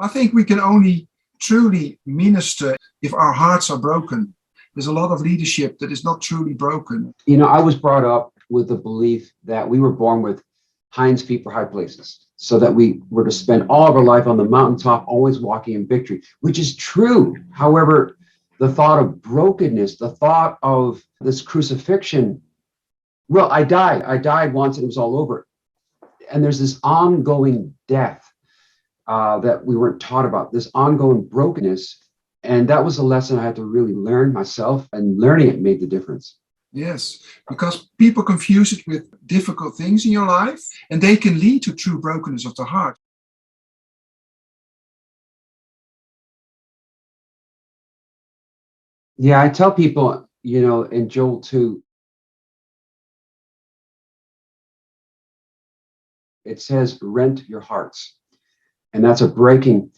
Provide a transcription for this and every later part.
I think we can only truly minister if our hearts are broken. There's a lot of leadership that is not truly broken. You know, I was brought up with the belief that we were born with hinds feet for high places, so that we were to spend all of our life on the mountaintop, always walking in victory, which is true. However, the thought of brokenness, the thought of this crucifixion, well, I died once and it was all over. And there's this ongoing death that we weren't taught about, this ongoing brokenness. And that was a lesson I had to really learn myself, and learning it made the difference. Yes, because people confuse it with difficult things in your life, and they can lead to true brokenness of the heart. Yeah, I tell people, you know, in Joel 2, it says, rent your hearts. And that's a breaking.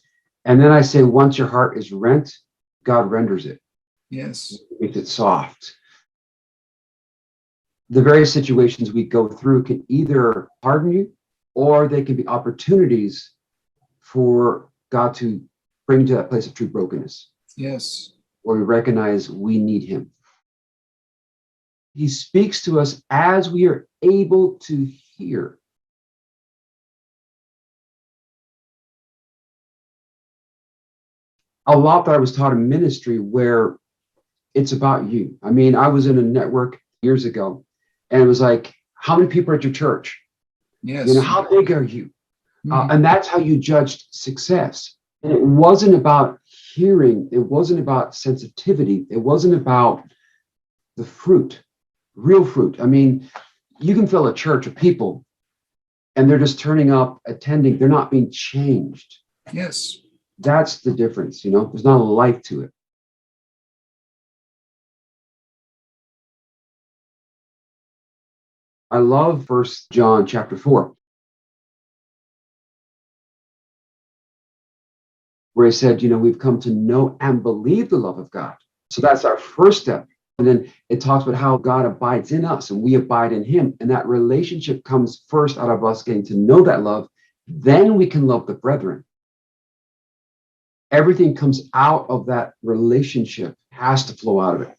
And then I say, once your heart is rent, God renders it. Yes. Makes it soft. The various situations we go through can either harden you, or they can be opportunities for God to bring you to that place of true brokenness. Yes. Where we recognize we need him. He speaks to us as we are able to hear. A lot that I was taught in ministry where it's about you. I mean, I was in a network years ago, and it was like, how many people are at your church? Yes. You know, how big are you? And that's how you judged success. And it wasn't about hearing. It wasn't about sensitivity. It wasn't about the fruit, real fruit. I mean, you can fill a church of people and they're just turning up, attending. They're not being changed. Yes. That's the difference. You know, there's not a life to it. I love 1 John chapter 4, where he said, you know, we've come to know and believe the love of God. So that's our first step. And then it talks about how God abides in us and we abide in him. And that relationship comes first out of us getting to know that love. Then we can love the brethren. Everything comes out of that relationship, has to flow out of it.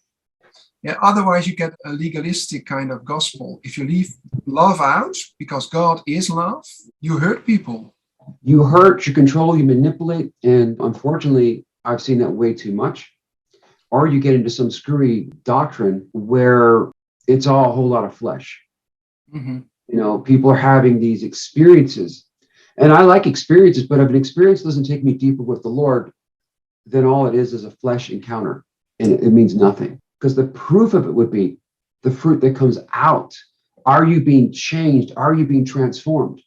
Yeah, otherwise you get a legalistic kind of gospel. If you leave love out, because God is love, you hurt people. You hurt, you control, you manipulate. And unfortunately, I've seen that way too much. Or you get into some screwy doctrine where it's all a whole lot of flesh. Mm-hmm. You know, people are having these experiences. And I like experiences, but if an experience doesn't take me deeper with the Lord, then all it is a flesh encounter. And it means nothing. Because the proof of it would be the fruit that comes out. Are you being changed? Are you being transformed?